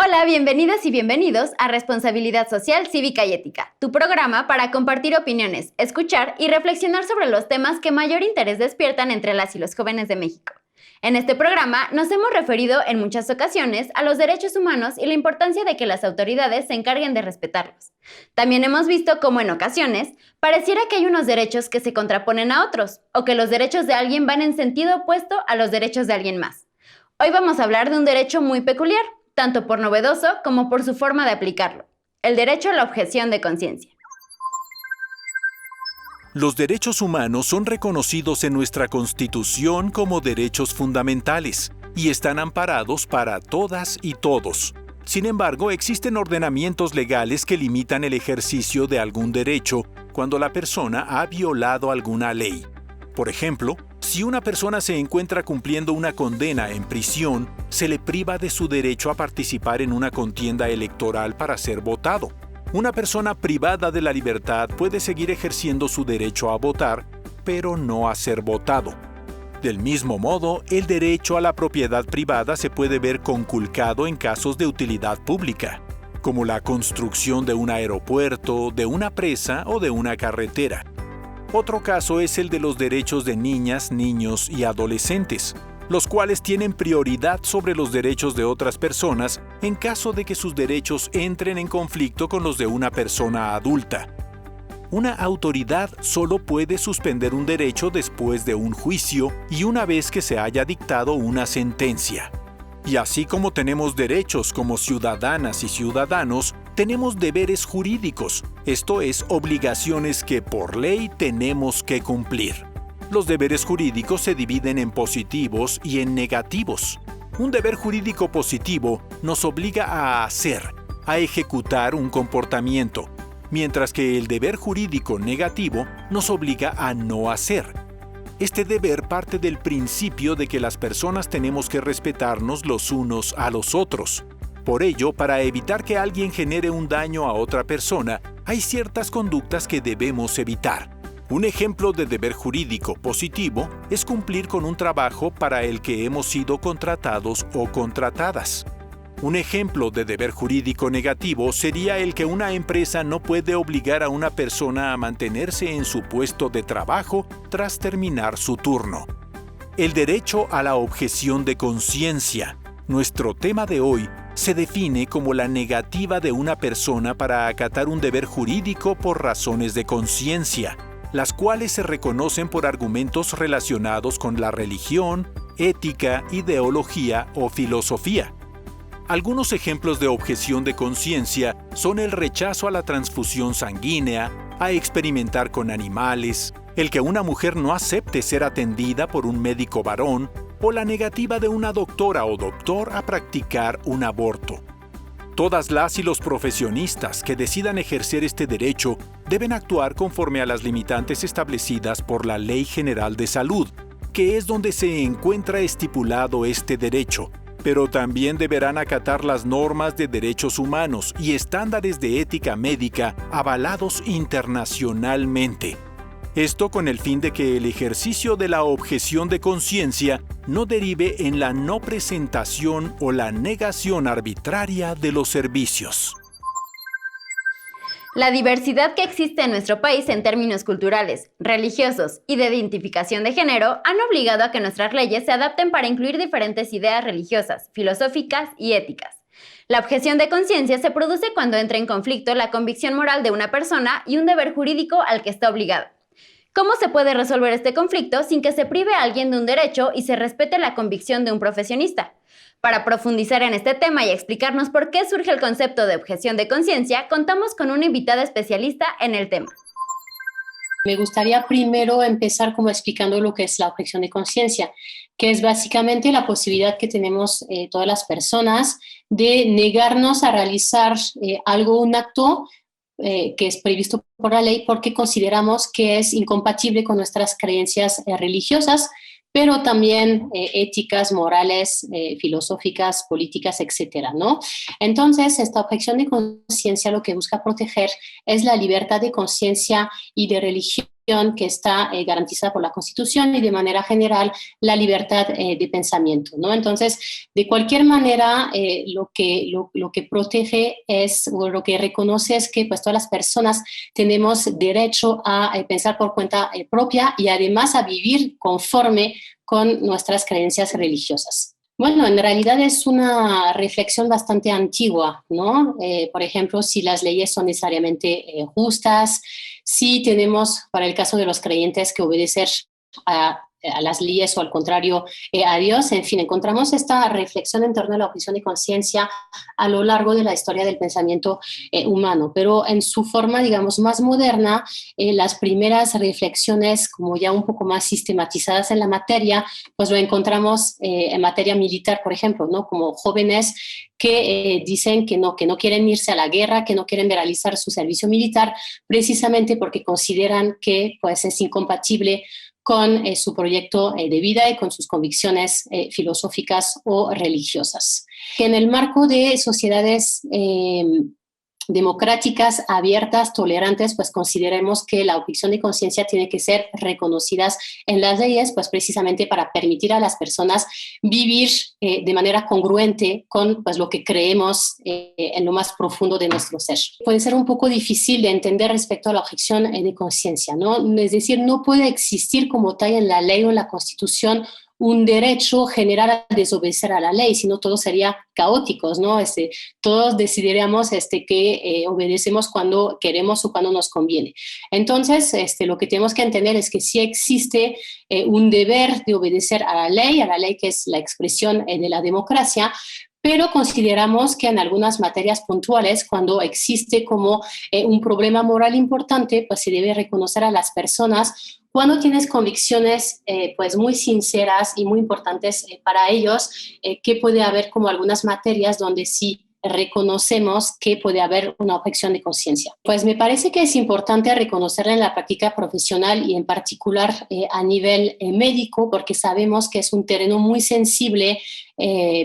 Hola, bienvenidas y bienvenidos a Responsabilidad Social, Cívica y Ética, tu programa para compartir opiniones, escuchar y reflexionar sobre los temas que mayor interés despiertan entre las y los jóvenes de México. En este programa nos hemos referido en muchas ocasiones a los derechos humanos y la importancia de que las autoridades se encarguen de respetarlos. También hemos visto cómo en ocasiones pareciera que hay unos derechos que se contraponen a otros, o que los derechos de alguien van en sentido opuesto a los derechos de alguien más. Hoy vamos a hablar de un derecho muy peculiar, tanto por novedoso como por su forma de aplicarlo: el derecho a la objeción de conciencia. Los derechos humanos son reconocidos en nuestra Constitución como derechos fundamentales y están amparados para todas y todos. Sin embargo, existen ordenamientos legales que limitan el ejercicio de algún derecho cuando la persona ha violado alguna ley. Por ejemplo, si una persona se encuentra cumpliendo una condena en prisión, se le priva de su derecho a participar en una contienda electoral para ser votado. Una persona privada de la libertad puede seguir ejerciendo su derecho a votar, pero no a ser votado. Del mismo modo, el derecho a la propiedad privada se puede ver conculcado en casos de utilidad pública, como la construcción de un aeropuerto, de una presa o de una carretera. Otro caso es el de los derechos de niñas, niños y adolescentes, los cuales tienen prioridad sobre los derechos de otras personas en caso de que sus derechos entren en conflicto con los de una persona adulta. Una autoridad solo puede suspender un derecho después de un juicio y una vez que se haya dictado una sentencia. Y así como tenemos derechos como ciudadanas y ciudadanos, tenemos deberes jurídicos, esto es, obligaciones que por ley tenemos que cumplir. Los deberes jurídicos se dividen en positivos y en negativos. Un deber jurídico positivo nos obliga a hacer, a ejecutar un comportamiento, mientras que el deber jurídico negativo nos obliga a no hacer. Este deber parte del principio de que las personas tenemos que respetarnos los unos a los otros. Por ello, para evitar que alguien genere un daño a otra persona, hay ciertas conductas que debemos evitar. Un ejemplo de deber jurídico positivo es cumplir con un trabajo para el que hemos sido contratados o contratadas. Un ejemplo de deber jurídico negativo sería el que una empresa no puede obligar a una persona a mantenerse en su puesto de trabajo tras terminar su turno. El derecho a la objeción de conciencia, nuestro tema de hoy, se define como la negativa de una persona para acatar un deber jurídico por razones de conciencia, las cuales se reconocen por argumentos relacionados con la religión, ética, ideología o filosofía. Algunos ejemplos de objeción de conciencia son el rechazo a la transfusión sanguínea, a experimentar con animales, el que una mujer no acepte ser atendida por un médico varón o la negativa de una doctora o doctor a practicar un aborto. Todas las y los profesionistas que decidan ejercer este derecho deben actuar conforme a las limitantes establecidas por la Ley General de Salud, que es donde se encuentra estipulado este derecho, pero también deberán acatar las normas de derechos humanos y estándares de ética médica avalados internacionalmente. Esto con el fin de que el ejercicio de la objeción de conciencia no derive en la no presentación o la negación arbitraria de los servicios. La diversidad que existe en nuestro país en términos culturales, religiosos y de identificación de género han obligado a que nuestras leyes se adapten para incluir diferentes ideas religiosas, filosóficas y éticas. La objeción de conciencia se produce cuando entra en conflicto la convicción moral de una persona y un deber jurídico al que está obligado. ¿Cómo se puede resolver este conflicto sin que se prive a alguien de un derecho y se respete la convicción de un profesionista? Para profundizar en este tema y explicarnos por qué surge el concepto de objeción de conciencia, contamos con una invitada especialista en el tema. Me gustaría primero empezar como explicando lo que es la objeción de conciencia, que es básicamente la posibilidad que tenemos todas las personas de negarnos a realizar un acto que es previsto por la ley porque consideramos que es incompatible con nuestras creencias religiosas, pero también éticas, morales, filosóficas, políticas, etcétera, ¿no? Entonces, esta objeción de conciencia lo que busca proteger es la libertad de conciencia y de religión que está garantizada por la Constitución y de manera general la libertad de pensamiento, ¿no? Entonces, de cualquier manera, lo que protege es, o lo que reconoce es que pues, todas las personas tenemos derecho a pensar por cuenta propia y además a vivir conforme con nuestras creencias religiosas. Bueno, en realidad es una reflexión bastante antigua, ¿no? Por ejemplo, si las leyes son necesariamente justas, si tenemos, para el caso de los creyentes, que obedecer a las leyes o al contrario a Dios. En fin, encontramos esta reflexión en torno a la objeción de conciencia a lo largo de la historia del pensamiento humano, pero en su forma, digamos, más moderna, las primeras reflexiones como ya un poco más sistematizadas en la materia, pues lo encontramos en materia militar, por ejemplo, ¿no? Como jóvenes que dicen que no quieren irse a la guerra, que no quieren realizar su servicio militar, precisamente porque consideran que pues, es incompatible con su proyecto de vida y con sus convicciones filosóficas o religiosas. En el marco de sociedades democráticas, abiertas, tolerantes, pues consideremos que la objeción de conciencia tiene que ser reconocidas en las leyes, pues precisamente para permitir a las personas vivir de manera congruente con pues, lo que creemos en lo más profundo de nuestro ser. Puede ser un poco difícil de entender respecto a la objeción de conciencia, ¿no? Es decir, no puede existir como tal en la ley o en la Constitución un derecho general a desobedecer a la ley, sino todo sería caóticos, ¿no? Todos decidiríamos que obedecemos cuando queremos o cuando nos conviene. Entonces, lo que tenemos que entender es que sí existe un deber de obedecer a la ley que es la expresión de la democracia, pero consideramos que en algunas materias puntuales, cuando existe como un problema moral importante, pues se debe reconocer a las personas cuando tienes convicciones pues muy sinceras y muy importantes para ellos, que puede haber como algunas materias donde sí reconocemos que puede haber una objeción de conciencia. Pues me parece que es importante reconocerla en la práctica profesional y en particular a nivel médico, porque sabemos que es un terreno muy sensible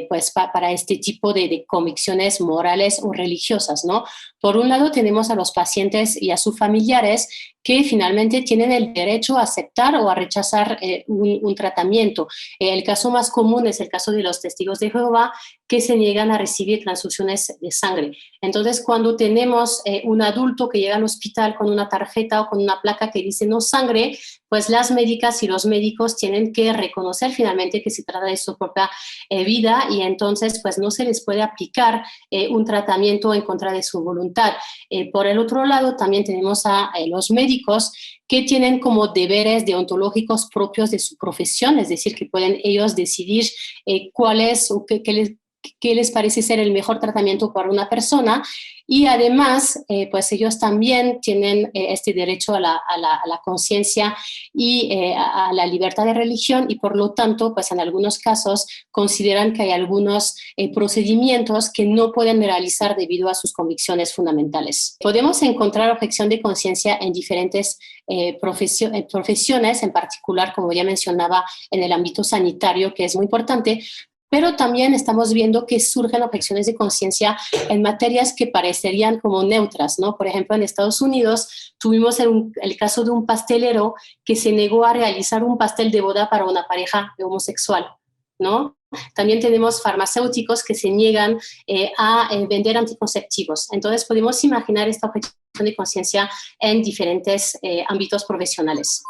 pues para este tipo de convicciones morales o religiosas, ¿no? Por un lado tenemos a los pacientes y a sus familiares que finalmente tienen el derecho a aceptar o a rechazar un tratamiento. El caso más común es el caso de los testigos de Jehová que se niegan a recibir transfusiones de sangre. Entonces, cuando tenemos un adulto que llega al hospital con una tarjeta o con una placa que dice no sangre, pues las médicas y los médicos tienen que reconocer finalmente que se trata de su propia vida y entonces pues no se les puede aplicar un tratamiento en contra de su voluntad. Por el otro lado, también tenemos a los médicos que tienen como deberes deontológicos propios de su profesión, es decir, que pueden ellos decidir cuál es o qué les parece ser el mejor tratamiento para una persona y además pues ellos también tienen este derecho a la conciencia y a la libertad de religión y por lo tanto pues en algunos casos consideran que hay algunos procedimientos que no pueden realizar debido a sus convicciones fundamentales. Podemos encontrar objeción de conciencia en diferentes profesiones, en particular como ya mencionaba en el ámbito sanitario que es muy importante, pero también estamos viendo que surgen objeciones de conciencia en materias que parecerían como neutras, ¿no? Por ejemplo, en Estados Unidos tuvimos el caso de un pastelero que se negó a realizar un pastel de boda para una pareja homosexual, ¿no? También tenemos farmacéuticos que se niegan a vender anticonceptivos. Entonces, podemos imaginar esta objeción de conciencia en diferentes ámbitos profesionales.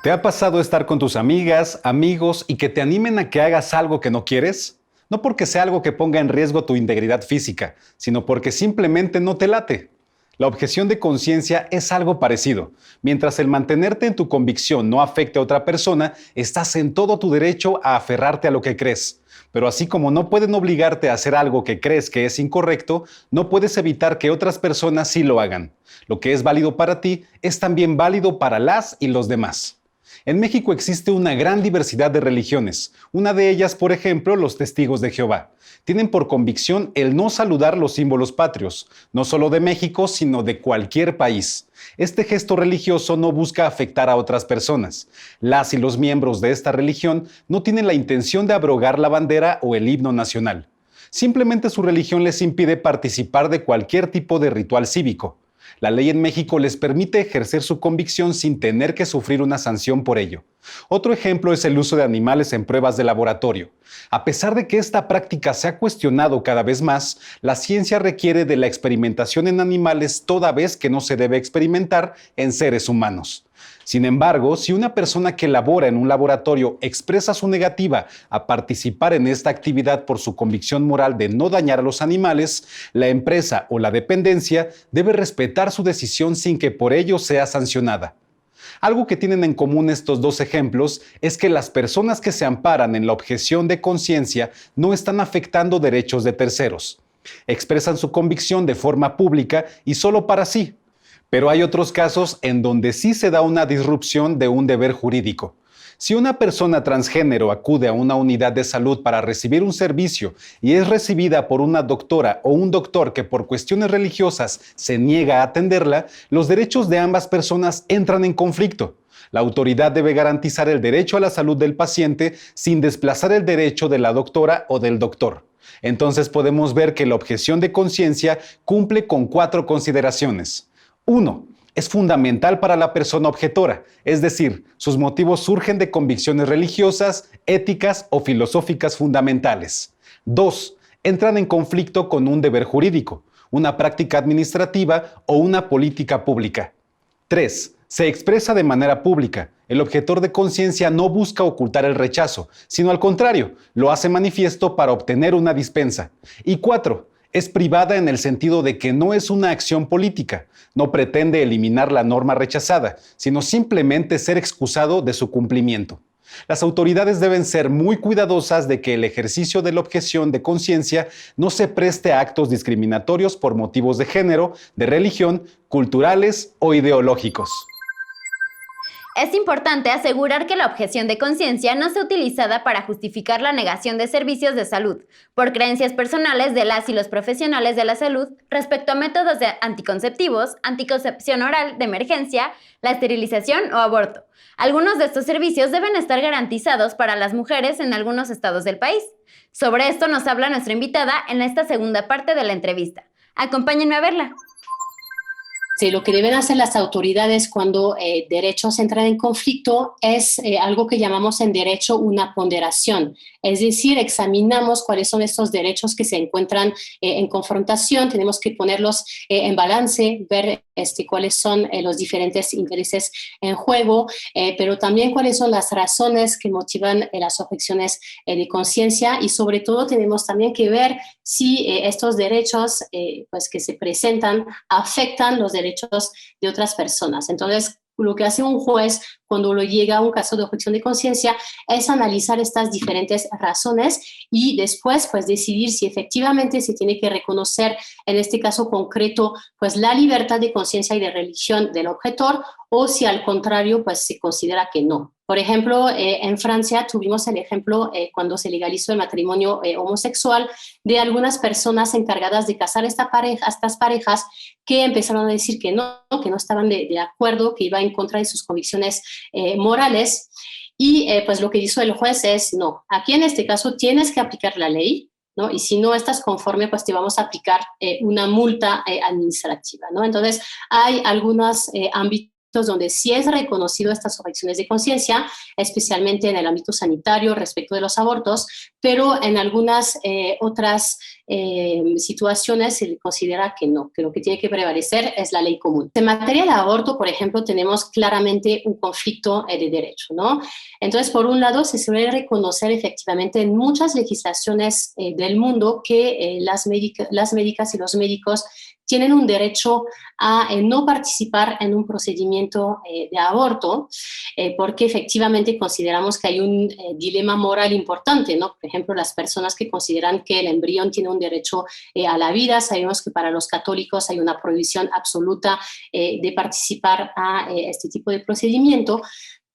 ¿Te ha pasado estar con tus amigas, amigos y que te animen a que hagas algo que no quieres? No porque sea algo que ponga en riesgo tu integridad física, sino porque simplemente no te late. La objeción de conciencia es algo parecido. Mientras el mantenerte en tu convicción no afecte a otra persona, estás en todo tu derecho a aferrarte a lo que crees. Pero así como no pueden obligarte a hacer algo que crees que es incorrecto, no puedes evitar que otras personas sí lo hagan. Lo que es válido para ti es también válido para las y los demás. En México existe una gran diversidad de religiones. Una de ellas, por ejemplo, los testigos de Jehová. Tienen por convicción el no saludar los símbolos patrios, no solo de México, sino de cualquier país. Este gesto religioso no busca afectar a otras personas. Las y los miembros de esta religión no tienen la intención de abrogar la bandera o el himno nacional. Simplemente su religión les impide participar de cualquier tipo de ritual cívico. La ley en México les permite ejercer su convicción sin tener que sufrir una sanción por ello. Otro ejemplo es el uso de animales en pruebas de laboratorio. A pesar de que esta práctica se ha cuestionado cada vez más, la ciencia requiere de la experimentación en animales toda vez que no se debe experimentar en seres humanos. Sin embargo, si una persona que labora en un laboratorio expresa su negativa a participar en esta actividad por su convicción moral de no dañar a los animales, la empresa o la dependencia debe respetar su decisión sin que por ello sea sancionada. Algo que tienen en común estos dos ejemplos es que las personas que se amparan en la objeción de conciencia no están afectando derechos de terceros. Expresan su convicción de forma pública y solo para sí. Pero hay otros casos en donde sí se da una disrupción de un deber jurídico. Si una persona transgénero acude a una unidad de salud para recibir un servicio y es recibida por una doctora o un doctor que por cuestiones religiosas se niega a atenderla, los derechos de ambas personas entran en conflicto. La autoridad debe garantizar el derecho a la salud del paciente sin desplazar el derecho de la doctora o del doctor. Entonces podemos ver que la objeción de conciencia cumple con 4 consideraciones. 1. Es fundamental para la persona objetora, es decir, sus motivos surgen de convicciones religiosas, éticas o filosóficas fundamentales. 2. Entran en conflicto con un deber jurídico, una práctica administrativa o una política pública. 3. Se expresa de manera pública. El objetor de conciencia no busca ocultar el rechazo, sino al contrario, lo hace manifiesto para obtener una dispensa. Y 4. Es privada en el sentido de que no es una acción política, no pretende eliminar la norma rechazada, sino simplemente ser excusado de su cumplimiento. Las autoridades deben ser muy cuidadosas de que el ejercicio de la objeción de conciencia no se preste a actos discriminatorios por motivos de género, de religión, culturales o ideológicos. Es importante asegurar que la objeción de conciencia no sea utilizada para justificar la negación de servicios de salud por creencias personales de las y los profesionales de la salud respecto a métodos anticonceptivos, anticoncepción oral de emergencia, la esterilización o aborto. Algunos de estos servicios deben estar garantizados para las mujeres en algunos estados del país. Sobre esto nos habla nuestra invitada en esta segunda parte de la entrevista. Acompáñenme a verla. Sí, lo que deben hacer las autoridades cuando derechos entran en conflicto es algo que llamamos en derecho una ponderación. Es decir, examinamos cuáles son estos derechos que se encuentran en confrontación, tenemos que ponerlos en balance, ver cuáles son los diferentes intereses en juego, pero también cuáles son las razones que motivan las objeciones de conciencia y sobre todo tenemos también que ver si estos derechos pues que se presentan afectan los derechos de otras personas. Entonces, lo que hace un juez cuando lo llega a un caso de objeción de conciencia es analizar estas diferentes razones y después pues decidir si efectivamente se tiene que reconocer en este caso concreto pues la libertad de conciencia y de religión del objetor o si al contrario pues se considera que no. Por ejemplo, en Francia tuvimos el ejemplo cuando se legalizó el matrimonio homosexual de algunas personas encargadas de casar estas parejas que empezaron a decir que no estaban de acuerdo, que iba en contra de sus convicciones morales y pues lo que hizo el juez es no, aquí en este caso tienes que aplicar la ley, ¿no? Y si no estás conforme, pues te vamos a aplicar una multa administrativa, ¿no? Entonces hay algunos ámbitos donde sí es reconocido estas objeciones de conciencia, especialmente en el ámbito sanitario respecto de los abortos, pero en algunas otras situaciones se considera que no, que lo que tiene que prevalecer es la ley común. En materia de aborto, por ejemplo, tenemos claramente un conflicto de derecho, ¿no? Entonces, por un lado, se suele reconocer efectivamente en muchas legislaciones del mundo que las médicas y los médicos tienen un derecho a no participar en un procedimiento de aborto, porque efectivamente consideramos que hay un dilema moral importante, ¿no? Por ejemplo, las personas que consideran que el embrión tiene un derecho a la vida, sabemos que para los católicos hay una prohibición absoluta de participar a este tipo de procedimiento.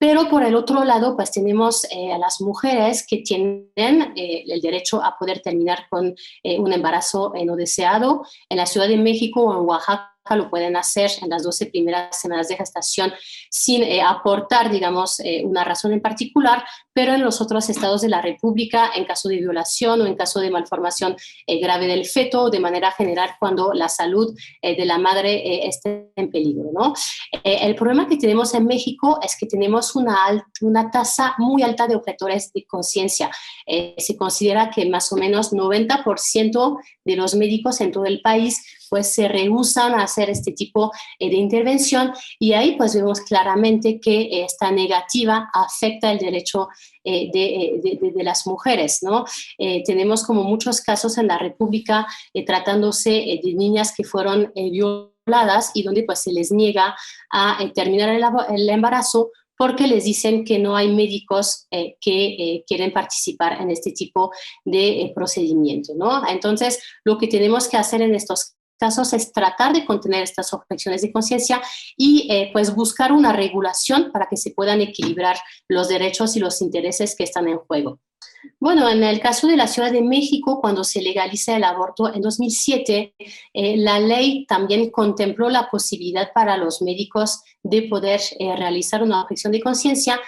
Pero por el otro lado, pues tenemos a las mujeres que tienen el derecho a poder terminar con un embarazo no deseado. En la Ciudad de México o en Oaxaca lo pueden hacer en las 12 primeras semanas de gestación sin aportar, digamos, una razón en particular, pero en los otros estados de la República, en caso de violación o en caso de malformación grave del feto, de manera general cuando la salud de la madre esté en peligro, ¿no? El problema que tenemos en México es que tenemos una tasa muy alta de objetores de conciencia. Se considera que más o menos 90% de los médicos en todo el país pues se rehúsan a hacer este tipo de intervención, y ahí pues vemos claramente que esta negativa afecta el derecho de las mujeres, ¿no? Tenemos como muchos casos en la República tratándose de niñas que fueron violadas y donde pues se les niega a terminar el embarazo porque les dicen que no hay médicos que quieren participar en este tipo de procedimiento, ¿no? Entonces, lo que tenemos que hacer en estos casos es tratar de contener estas objeciones de conciencia y pues buscar una regulación para que se puedan equilibrar los derechos y los intereses que están en juego. Bueno, en el caso de la Ciudad de México, cuando se legaliza el aborto en 2007, la ley también contempló la posibilidad para los médicos de poder realizar una objeción de conciencia,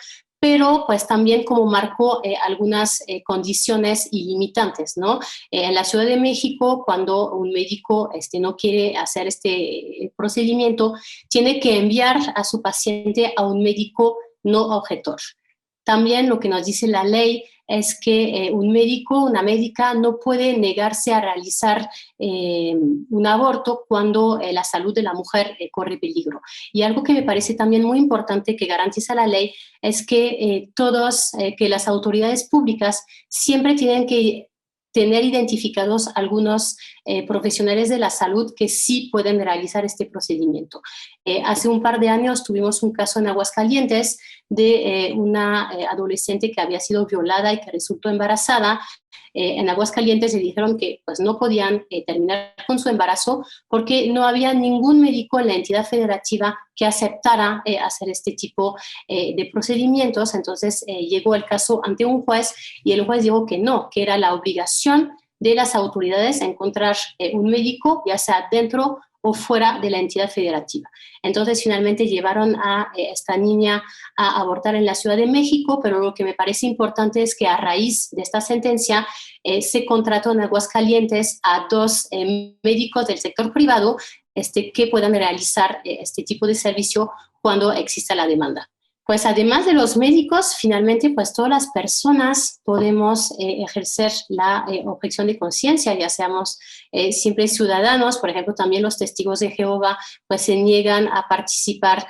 pero pues también como marcó algunas condiciones y limitantes, ¿no? En la Ciudad de México, cuando un médico no quiere hacer este procedimiento, tiene que enviar a su paciente a un médico no objetor. También lo que nos dice la ley es que un médico, una médica, no puede negarse a realizar un aborto cuando la salud de la mujer corre peligro. Y algo que me parece también muy importante que garantiza la ley es que que las autoridades públicas siempre tienen que tener identificados algunos profesionales de la salud que sí pueden realizar este procedimiento. Hace un par de años tuvimos un caso en Aguascalientes de una adolescente que había sido violada y que resultó embarazada. En Aguascalientes le dijeron que pues, no podían terminar con su embarazo porque no había ningún médico en la entidad federativa que aceptara hacer este tipo de procedimientos. Entonces llegó el caso ante un juez y el juez dijo que no, que era la obligación de las autoridades encontrar un médico, ya sea dentro o fuera de la entidad federativa. Entonces, finalmente llevaron a esta niña a abortar en la Ciudad de México, pero lo que me parece importante es que a raíz de esta sentencia se contrató en Aguascalientes a 2 médicos del sector privado que puedan realizar este tipo de servicio cuando exista la demanda. Pues además de los médicos, finalmente, pues todas las personas podemos ejercer la objeción de conciencia, ya seamos simples ciudadanos. Por ejemplo, también los testigos de Jehová pues se niegan a participar,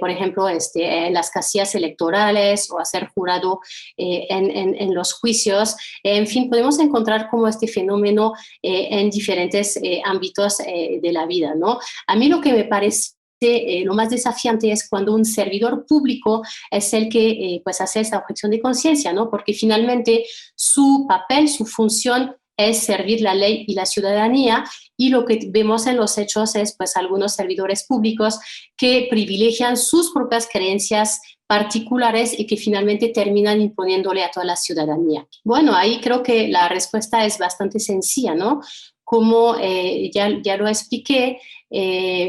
por ejemplo, en las casillas electorales o a ser jurado en los juicios. En fin, podemos encontrar como este fenómeno en diferentes ámbitos de la vida, ¿no? A mí lo que me parece lo más desafiante es cuando un servidor público es el que pues hace esta objeción de conciencia, ¿no? Porque finalmente su papel, su función es servir la ley y la ciudadanía, y lo que vemos en los hechos es pues algunos servidores públicos que privilegian sus propias creencias particulares y que finalmente terminan imponiéndole a toda la ciudadanía. Bueno, ahí creo que la respuesta es bastante sencilla, ¿no? Como ya lo expliqué,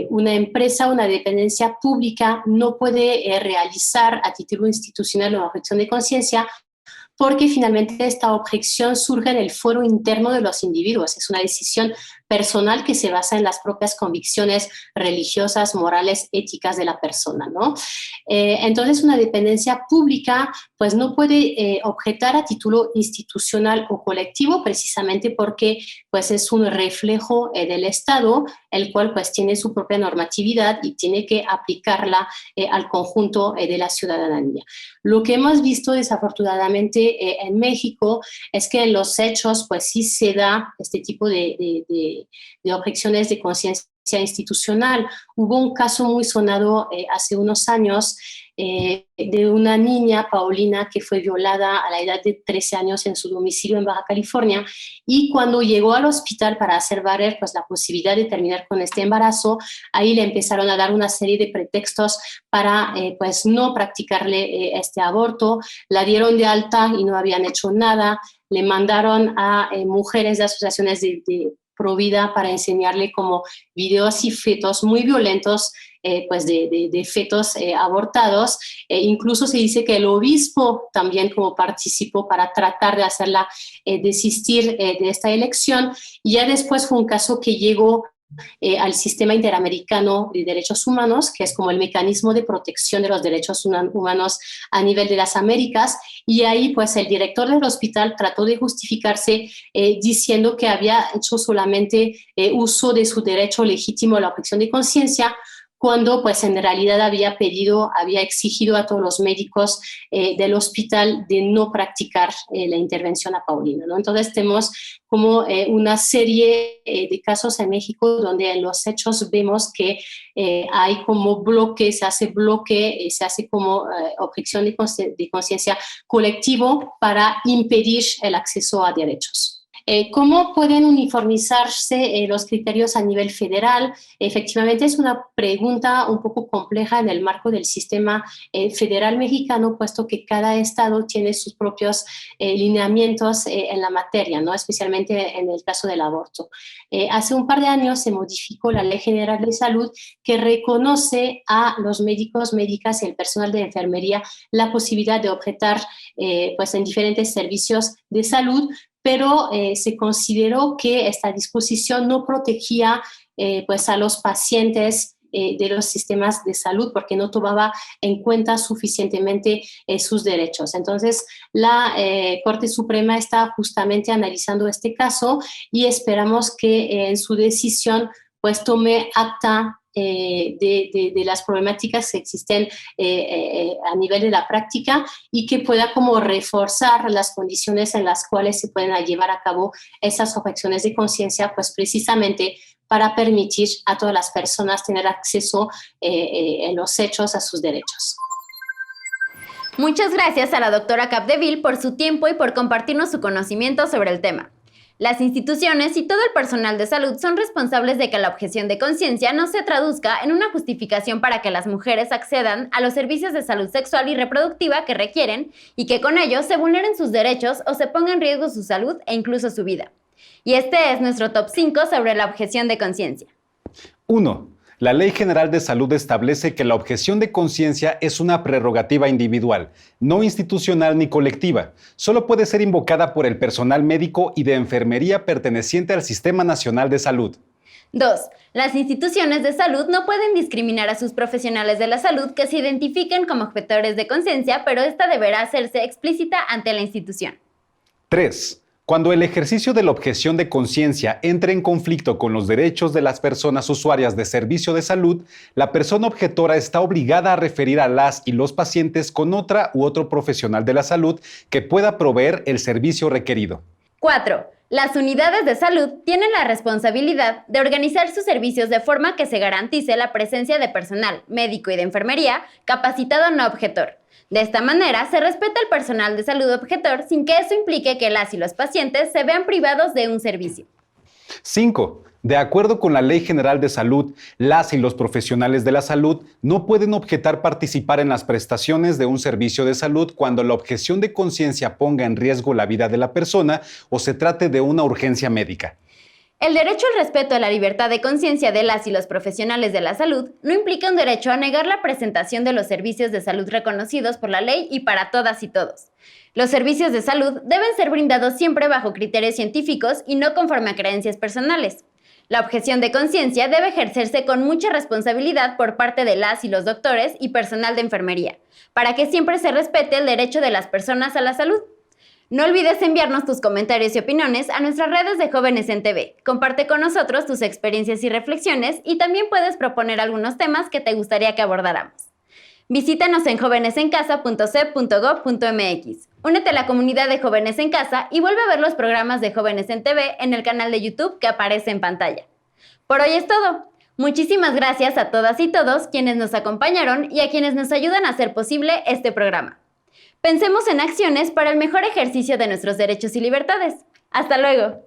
una empresa, una dependencia pública no puede realizar a título institucional una objeción de conciencia porque finalmente esta objeción surge en el foro interno de los individuos. Es una decisión personal que se basa en las propias convicciones religiosas, morales, éticas de la persona, ¿no? Entonces, una dependencia pública pues no puede objetar a título institucional o colectivo, precisamente porque pues es un reflejo del Estado, el cual pues tiene su propia normatividad y tiene que aplicarla al conjunto de la ciudadanía. Lo que hemos visto desafortunadamente en México es que en los hechos pues sí se da este tipo de objeciones de conciencia institucional. Hubo un caso muy sonado hace unos años de una niña, Paulina, que fue violada a la edad de 13 años en su domicilio en Baja California, y cuando llegó al hospital para hacer valer pues, la posibilidad de terminar con este embarazo, ahí le empezaron a dar una serie de pretextos para pues, no practicarle este aborto. La dieron de alta y no habían hecho nada. Le mandaron a mujeres de asociaciones de pro vida para enseñarle como videos y fetos muy violentos, pues de fetos abortados. Incluso se dice que el obispo también como participó para tratar de hacerla desistir de esta elección. Y ya después fue un caso que llegó al Sistema Interamericano de Derechos Humanos, que es como el mecanismo de protección de los derechos humanos a nivel de las Américas, y ahí pues el director del hospital trató de justificarse diciendo que había hecho solamente uso de su derecho legítimo a la objeción de conciencia, cuando pues en realidad había exigido a todos los médicos del hospital de no practicar la intervención a Paulina, ¿no? Entonces tenemos como una serie de casos en México donde en los hechos vemos que hay como bloque, se hace como objeción de conciencia colectivo para impedir el acceso a derechos. ¿Cómo pueden uniformizarse los criterios a nivel federal? Efectivamente, es una pregunta un poco compleja en el marco del sistema federal mexicano, puesto que cada estado tiene sus propios lineamientos en la materia, ¿no? Especialmente en el caso del aborto. Hace un par de años se modificó la Ley General de Salud, que reconoce a los médicos, médicas y el personal de enfermería la posibilidad de objetar pues en diferentes servicios de salud, pero se consideró que esta disposición no protegía pues a los pacientes de los sistemas de salud porque no tomaba en cuenta suficientemente sus derechos. Entonces, la Corte Suprema está justamente analizando este caso y esperamos que en su decisión pues tome acta de las problemáticas que existen a nivel de la práctica y que pueda como reforzar las condiciones en las cuales se pueden llevar a cabo esas objeciones de conciencia, pues precisamente para permitir a todas las personas tener acceso en los hechos a sus derechos. Muchas gracias a la doctora Capdeville por su tiempo y por compartirnos su conocimiento sobre el tema. Las instituciones y todo el personal de salud son responsables de que la objeción de conciencia no se traduzca en una justificación para que las mujeres accedan a los servicios de salud sexual y reproductiva que requieren y que con ello se vulneren sus derechos o se ponga en riesgo su salud e incluso su vida. Y este es nuestro top 5 sobre la objeción de conciencia. 1. La Ley General de Salud establece que la objeción de conciencia es una prerrogativa individual, no institucional ni colectiva. Solo puede ser invocada por el personal médico y de enfermería perteneciente al Sistema Nacional de Salud. 2. Las instituciones de salud no pueden discriminar a sus profesionales de la salud que se identifiquen como objetores de conciencia, pero esta deberá hacerse explícita ante la institución. 3. Cuando el ejercicio de la objeción de conciencia entre en conflicto con los derechos de las personas usuarias de servicio de salud, la persona objetora está obligada a referir a las y los pacientes con otra u otro profesional de la salud que pueda proveer el servicio requerido. 4. Las unidades de salud tienen la responsabilidad de organizar sus servicios de forma que se garantice la presencia de personal médico y de enfermería capacitado no objetor. De esta manera, se respeta el personal de salud objetor sin que eso implique que las y los pacientes se vean privados de un servicio. 5. De acuerdo con la Ley General de Salud, las y los profesionales de la salud no pueden objetar participar en las prestaciones de un servicio de salud cuando la objeción de conciencia ponga en riesgo la vida de la persona o se trate de una urgencia médica. El derecho al respeto a la libertad de conciencia de las y los profesionales de la salud no implica un derecho a negar la presentación de los servicios de salud reconocidos por la ley y para todas y todos. Los servicios de salud deben ser brindados siempre bajo criterios científicos y no conforme a creencias personales. La objeción de conciencia debe ejercerse con mucha responsabilidad por parte de las y los doctores y personal de enfermería, para que siempre se respete el derecho de las personas a la salud. No olvides enviarnos tus comentarios y opiniones a nuestras redes de Jóvenes en TV. Comparte con nosotros tus experiencias y reflexiones y también puedes proponer algunos temas que te gustaría que abordáramos. Visítanos en jovenesencasa.cep.gov.mx. Únete a la comunidad de Jóvenes en Casa y vuelve a ver los programas de Jóvenes en TV en el canal de YouTube que aparece en pantalla. Por hoy es todo. Muchísimas gracias a todas y todos quienes nos acompañaron y a quienes nos ayudan a hacer posible este programa. Pensemos en acciones para el mejor ejercicio de nuestros derechos y libertades. ¡Hasta luego!